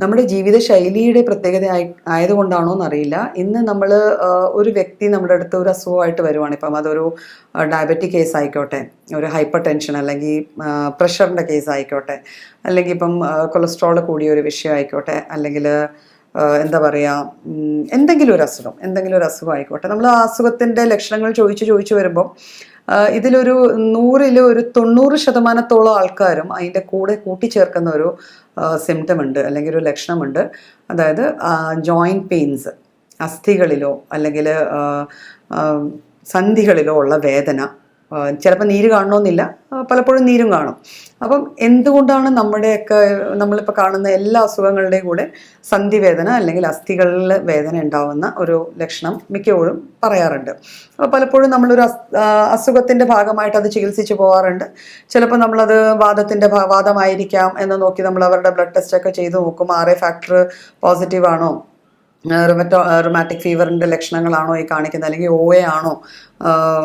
നമ്മുടെ ജീവിതശൈലിയുടെ പ്രത്യേകത ആയതുകൊണ്ടാണോ എന്നറിയില്ല. ഇന്ന് നമ്മൾ ഒരു വ്യക്തി നമ്മുടെ അടുത്ത് ഒരു അസുഖമായിട്ട് വരുവാണ്. ഇപ്പം അതൊരു ഡയബറ്റിക് കേസ് ആയിക്കോട്ടെ, ഒരു ഹൈപ്പർ ടെൻഷൻ അല്ലെങ്കിൽ പ്രഷറിൻ്റെ കേസ് ആയിക്കോട്ടെ, അല്ലെങ്കിൽ ഇപ്പം കൊളസ്ട്രോൾ കൂടിയ ഒരു വിഷയം ആയിക്കോട്ടെ, അല്ലെങ്കിൽ എന്താ പറയുക, എന്തെങ്കിലും ഒരു അസുഖം ആയിക്കോട്ടെ. നമ്മൾ ആ അസുഖത്തിൻ്റെ ലക്ഷണങ്ങൾ ചോദിച്ചു വരുമ്പോൾ ഇതിലൊരു 100ൽ ഒരു 90% ആൾക്കാരും അതിൻ്റെ കൂടെ കൂട്ടിച്ചേർക്കുന്ന ഒരു സിംറ്റം ഉണ്ട്, അല്ലെങ്കിൽ ഒരു ലക്ഷണമുണ്ട്. അതായത് ജോയിൻറ്റ് പെയിൻസ്, അസ്ഥികളിലോ അല്ലെങ്കിൽ സന്ധികളിലോ ഉള്ള വേദന. ചിലപ്പോൾ നീര് കാണണമെന്നില്ല, പലപ്പോഴും നീരും കാണും. അപ്പം എന്തുകൊണ്ടാണ് നമ്മളിപ്പോൾ കാണുന്ന എല്ലാ അസുഖങ്ങളുടെയും കൂടെ സന്ധിവേദന അല്ലെങ്കിൽ അസ്ഥികളിൽ വേദന ഉണ്ടാവുന്ന ഒരു ലക്ഷണം മിക്കപ്പോഴും പറയാറുണ്ട്. അപ്പോൾ പലപ്പോഴും നമ്മളൊരു അസുഖത്തിൻ്റെ ഭാഗമായിട്ട് അത് ചികിത്സിച്ച് പോകാറുണ്ട്. ചിലപ്പോൾ നമ്മളത് വാദമായിരിക്കാം എന്ന് നോക്കി നമ്മൾ അവരുടെ ബ്ലഡ് ടെസ്റ്റൊക്കെ ചെയ്ത് നോക്കും. RA ഫാക്ടർ പോസിറ്റീവ് ആണോ, റുമാറ്റിക് ഫീവറിൻ്റെ ലക്ഷണങ്ങളാണോ ഈ കാണിക്കുന്നത്, അല്ലെങ്കിൽ OA ആണോ,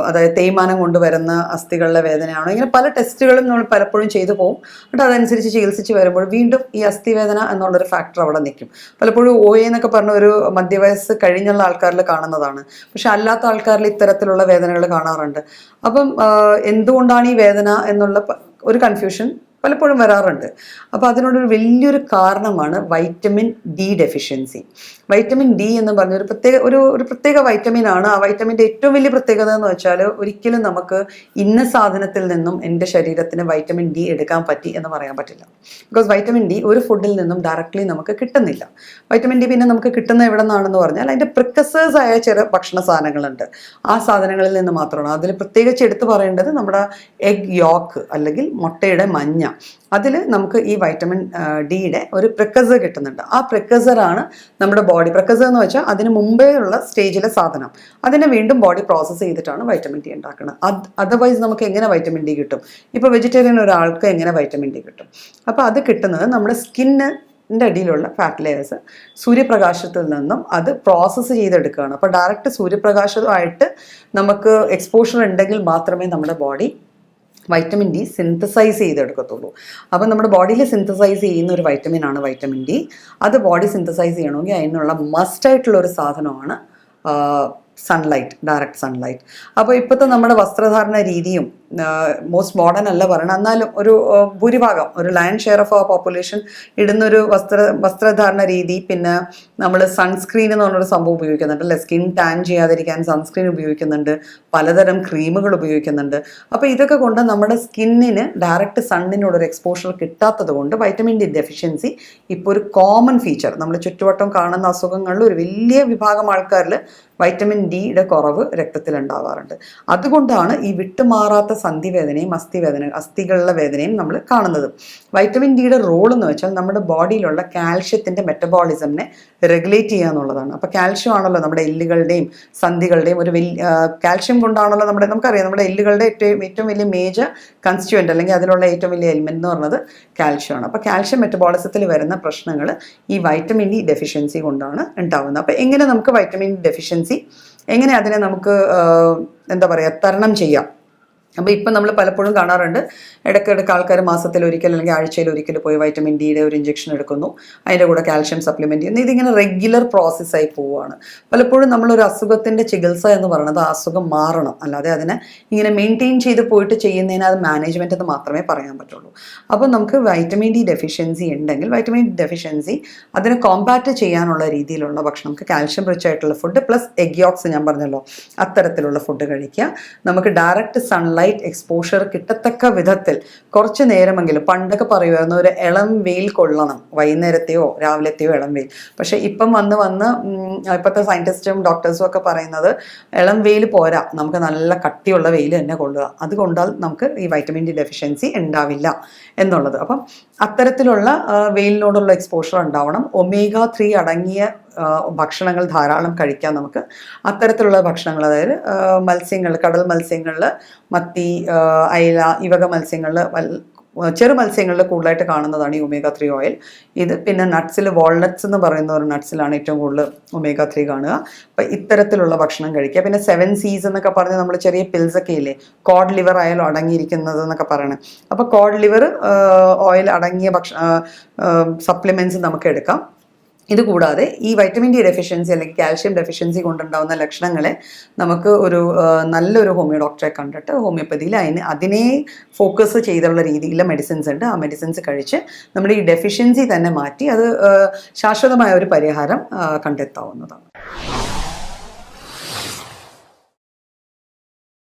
അതായത് തേയ്മാനം കൊണ്ടുവരുന്ന അസ്ഥികളിലെ വേദനയാണോ, ഇങ്ങനെ പല ടെസ്റ്റുകളും നമ്മൾ പലപ്പോഴും ചെയ്തു പോകും. എന്നിട്ട് അതനുസരിച്ച് ചികിത്സിച്ച് വരുമ്പോൾ വീണ്ടും ഈ അസ്ഥിവേദന എന്നുള്ളൊരു ഫാക്ടർ അവിടെ നിൽക്കും. പലപ്പോഴും OA എന്നൊക്കെ പറഞ്ഞ ഒരു മധ്യവയസ്സ് കഴിഞ്ഞുള്ള ആൾക്കാരിൽ കാണുന്നതാണ്. പക്ഷെ അല്ലാത്ത ആൾക്കാരിൽ ഇത്തരത്തിലുള്ള വേദനകൾ കാണാറുണ്ട്. അപ്പം എന്തുകൊണ്ടാണ് ഈ വേദന എന്നുള്ള ഒരു കൺഫ്യൂഷൻ പലപ്പോഴും വരാറുണ്ട്. അപ്പോൾ അതിനോടൊരു വലിയൊരു കാരണമാണ് vitamin D deficiency. Vitamin D എന്ന് പറഞ്ഞ ഒരു പ്രത്യേക വൈറ്റമിൻ ആണ്. ആ വൈറ്റമിൻ്റെ ഏറ്റവും വലിയ പ്രത്യേകത എന്ന് വെച്ചാൽ ഒരിക്കലും നമുക്ക് ഇന്ന സാധനത്തിൽ നിന്നും എൻ്റെ ശരീരത്തിന് വൈറ്റമിൻ D എടുക്കാൻ പറ്റി എന്ന് പറയാൻ പറ്റില്ല. ബിക്കോസ് വൈറ്റമിൻ D ഒരു ഫുഡിൽ നിന്നും ഡയറക്റ്റ്ലി നമുക്ക് കിട്ടുന്നില്ല. വൈറ്റമിൻ D പിന്നെ നമുക്ക് കിട്ടുന്ന എവിടെ നിന്നാണെന്ന് പറഞ്ഞാൽ അതിൻ്റെ പ്രിക്കസേഴ്സ് ആയ ചില ഭക്ഷണ സാധനങ്ങളുണ്ട്. ആ സാധനങ്ങളിൽ നിന്ന് മാത്രമാണ്. അതിൽ പ്രത്യേകിച്ച് എടുത്തു പറയേണ്ടത് നമ്മുടെ എഗ് യോക്ക് അല്ലെങ്കിൽ മുട്ടയുടെ മഞ്ഞ. അതിൽ നമുക്ക് ഈ വൈറ്റമിൻ ഡിയുടെ ഒരു പ്രിക്കസർ കിട്ടുന്നുണ്ട്. ആ പ്രിക്കസറാണ് നമ്മുടെ ബോഡി, പ്രിക്കസർ എന്ന് വെച്ചാൽ അതിന് മുമ്പേ ഉള്ള സ്റ്റേജിലെ സാധനം. അതിനെ വീണ്ടും ബോഡി പ്രോസസ്സ് ചെയ്തിട്ടാണ് വൈറ്റമിൻ D ഉണ്ടാക്കുന്നത്. അതർവൈസ് നമുക്ക് എങ്ങനെ വൈറ്റമിൻ D കിട്ടും? ഇപ്പോൾ വെജിറ്റേറിയൻ ഒരാൾക്ക് എങ്ങനെ വൈറ്റമിൻ D കിട്ടും? അപ്പോൾ അത് കിട്ടുന്നത് നമ്മുടെ സ്കിന്നിൻ്റെ അടിയിലുള്ള ഫാറ്റ് ലെയേഴ്സ് സൂര്യപ്രകാശത്തിൽ നിന്നും അത് പ്രോസസ്സ് ചെയ്തെടുക്കുകയാണ്. അപ്പോൾ ഡയറക്റ്റ് സൂര്യപ്രകാശമായിട്ട് നമുക്ക് എക്സ്പോഷർ ഉണ്ടെങ്കിൽ മാത്രമേ നമ്മുടെ ബോഡി വൈറ്റമിൻ D സിന്തസൈസ് ചെയ്തെടുക്കത്തുള്ളൂ. അപ്പം നമ്മുടെ ബോഡിയിൽ സിന്തസൈസ് ചെയ്യുന്ന ഒരു വൈറ്റമിനാണ് വൈറ്റമിൻ D. അത് ബോഡി സിന്തസൈസ് ചെയ്യണമെങ്കിൽ അതിനുള്ള മസ്റ്റായിട്ടുള്ള ഒരു സാധനമാണ് സൺലൈറ്റ്, ഡയറക്റ്റ് സൺലൈറ്റ്. അപ്പോൾ ഇപ്പോഴത്തെ നമ്മുടെ വസ്ത്രധാരണ രീതിയും മോസ്റ്റ് മോഡേൺ അല്ല പറയണം, എന്നാലും ഒരു ഭൂരിഭാഗം, ഒരു lion share of our population ഇടുന്നൊരു വസ്ത്രധാരണ രീതി. പിന്നെ നമ്മൾ സൺസ്ക്രീൻ എന്ന് പറഞ്ഞൊരു സംഭവം ഉപയോഗിക്കുന്നുണ്ട് അല്ലേ, സ്കിൻ ടാൻ ചെയ്യാതിരിക്കാൻ സൺസ്ക്രീൻ ഉപയോഗിക്കുന്നുണ്ട്, പലതരം ക്രീമുകൾ ഉപയോഗിക്കുന്നുണ്ട്. അപ്പോൾ ഇതൊക്കെ കൊണ്ട് നമ്മുടെ സ്കിന്നിന് ഡയറക്റ്റ് സണ്ണിനോടൊരു എക്സ്പോഷർ കിട്ടാത്തത് കൊണ്ട് വൈറ്റമിൻ D ഡെഫിഷ്യൻസി ഇപ്പോൾ ഒരു കോമൺ ഫീച്ചർ. നമ്മൾ ചുറ്റുവട്ടം കാണുന്ന അസുഖങ്ങളിൽ ഒരു വലിയ വിഭാഗം ആൾക്കാരിൽ വൈറ്റമിൻ ഡിയുടെ കുറവ് രക്തത്തിലുണ്ടാവാറുണ്ട്. അതുകൊണ്ടാണ് ഈ വിട്ടുമാറാത്ത സന്ധിവേദനയും അസ്ഥികളുടെ വേദനയും നമ്മൾ കാണുന്നത്. വൈറ്റമിൻ ഡിയുടെ റോൾ എന്ന് വെച്ചാൽ നമ്മുടെ ബോഡിയിലുള്ള കാൽഷ്യത്തിൻ്റെ മെറ്റബോളിസമിനെ റെഗുലേറ്റ് ചെയ്യുക എന്നുള്ളതാണ്. അപ്പോൾ കാൽഷ്യം ആണല്ലോ നമ്മുടെ എല്ലുകളുടെയും സന്ധികളുടെയും ഒരു കാൽഷ്യം കൊണ്ടാണല്ലോ നമുക്കറിയാം നമ്മുടെ എല്ലുകളുടെ ഏറ്റവും വലിയ മേജർ കൺസ്റ്റിറ്റ്യുവൻ്റ് അല്ലെങ്കിൽ അതിലുള്ള ഏറ്റവും വലിയ എലിമെൻ്റ് എന്ന് പറയുന്നത് കാൽഷ്യമാണ്. അപ്പോൾ കാൽഷ്യം മെറ്റബോളിസത്തിൽ വരുന്ന പ്രശ്നങ്ങൾ ഈ വൈറ്റമിൻ D ഡെഫിഷ്യൻസി കൊണ്ടാണ് ഉണ്ടാകുന്നത്. അപ്പോൾ എങ്ങനെ നമുക്ക് വൈറ്റമിൻ D ഡെഫിഷ്യൻസി, എങ്ങനെ അതിനെ നമുക്ക് തരണം ചെയ്യാം? അപ്പോൾ ഇപ്പം നമ്മൾ പലപ്പോഴും കാണാറുണ്ട്, ഇടയ്ക്കിടയ്ക്ക് ആൾക്കാർ മാസത്തിലൊരിക്കൽ അല്ലെങ്കിൽ ആഴ്ചയിലൊരിക്കൽ പോയി വൈറ്റമിൻ ഡിയുടെ ഒരു ഇഞ്ചക്ഷൻ എടുക്കുന്നു, അതിൻ്റെ കൂടെ കാൽഷ്യം സപ്ലിമെൻറ്റ് ചെയ്യുന്നു. ഇതിങ്ങനെ റെഗുലർ പ്രോസസ്സായി പോവുകയാണ്. പലപ്പോഴും നമ്മളൊരു അസുഖത്തിൻ്റെ ചികിത്സ എന്ന് പറയുന്നത് ആ അസുഖം മാറണം, അല്ലാതെ അതിനെ ഇങ്ങനെ മെയിൻറ്റെയിൻ ചെയ്ത് പോയിട്ട് ചെയ്യുന്നതിന് അത് മാനേജ്മെൻറ്റ് എന്ന് മാത്രമേ പറയാൻ പറ്റുള്ളൂ. അപ്പോൾ നമുക്ക് വൈറ്റമിൻ D ഡെഫിഷ്യൻസി ഉണ്ടെങ്കിൽ വൈറ്റമിൻ D ഡെഫിഷ്യൻസി അതിനെ കോമ്പാറ്റ് ചെയ്യാനുള്ള രീതിയിലുള്ള ഭക്ഷണം, നമുക്ക് കാൽഷ്യം റിച്ച് ആയിട്ടുള്ള ഫുഡ് പ്ലസ് എഗ് യോക്സ് ഞാൻ പറഞ്ഞല്ലോ, അത്തരത്തിലുള്ള ഫുഡ് കഴിക്കുക. നമുക്ക് ഡയറക്റ്റ് സൺലൈറ്റ് എക്സ്പോഷർ കിട്ടത്തക്ക വിധത്തിൽ കുറച്ച് നേരമെങ്കിലും, പണ്ടൊക്കെ പറയുമായിരുന്നു ഒരു ഇളം വെയിൽ കൊള്ളണം, വൈകുന്നേരത്തെയോ രാവിലത്തെയോ ഇളം വെയിൽ. പക്ഷേ ഇപ്പം വന്ന് ഇപ്പോഴത്തെ സയൻറ്റിസ്റ്റും ഡോക്ടേഴ്സും ഒക്കെ പറയുന്നത് ഇളം വെയിൽ പോരാ, നമുക്ക് നല്ല കട്ടിയുള്ള വെയിൽ തന്നെ കൊള്ളുക. അതുകൊണ്ടാൽ നമുക്ക് ഈ വൈറ്റമിൻ D ഡെഫിഷ്യൻസി ഉണ്ടാവില്ല എന്നുള്ളത്. അപ്പം അത്തരത്തിലുള്ള വെയിലിനോടുള്ള എക്സ്പോഷർ ഉണ്ടാവണം. omega-3 അടങ്ങിയ ഭക്ഷണങ്ങൾ ധാരാളം കഴിക്കാം നമുക്ക്. അത്തരത്തിലുള്ള ഭക്ഷണങ്ങൾ, അതായത് മത്സ്യങ്ങൾ, കടൽ മത്സ്യങ്ങളിൽ മത്തി, അയല, ഈ വക മത്സ്യങ്ങളിൽ ചെറു മത്സ്യങ്ങളിൽ കൂടുതലായിട്ട് കാണുന്നതാണ് ഈ omega-3 ഓയിൽ. ഇത് പിന്നെ നട്ട്സിൽ വാൾനട്ട്സ് എന്ന് പറയുന്ന ഒരു നട്ട്സിലാണ് ഏറ്റവും കൂടുതൽ omega-3 കാണുക. അപ്പം ഇത്തരത്തിലുള്ള ഭക്ഷണം കഴിക്കുക. പിന്നെ 7 C's എന്നൊക്കെ പറഞ്ഞ് നമ്മൾ ചെറിയ പിൽസ് ഒക്കെ ഇല്ലേ, കോഡ് ലിവർ ആയാലും അടങ്ങിയിരിക്കുന്നത് എന്നൊക്കെ പറയണേ. അപ്പോൾ കോഡ് ലിവർ ഓയിൽ അടങ്ങിയ സപ്ലിമെൻറ്റ്സ് നമുക്ക് എടുക്കാം. ഇതുകൂടാതെ ഈ വൈറ്റമിൻ ഡി ഡെഫിഷ്യൻസി അല്ലെങ്കിൽ കാൽഷ്യം ഡെഫിഷ്യൻസി കൊണ്ടുണ്ടാകുന്ന ലക്ഷണങ്ങളെ നമുക്ക് ഒരു നല്ലൊരു ഹോമിയോ ഡോക്ടറെ കണ്ടിട്ട് ഹോമിയോപ്പതിയിൽ അതിനെ ഫോക്കസ് ചെയ്തുള്ള രീതിയിലുള്ള മെഡിസിൻസ് ഉണ്ട്. ആ മെഡിസിൻസ് കഴിച്ച് നമ്മുടെ ഈ ഡെഫിഷ്യൻസി തന്നെ മാറ്റി അത് ശാശ്വതമായ ഒരു പരിഹാരം കണ്ടെത്താവുന്നതാണ്.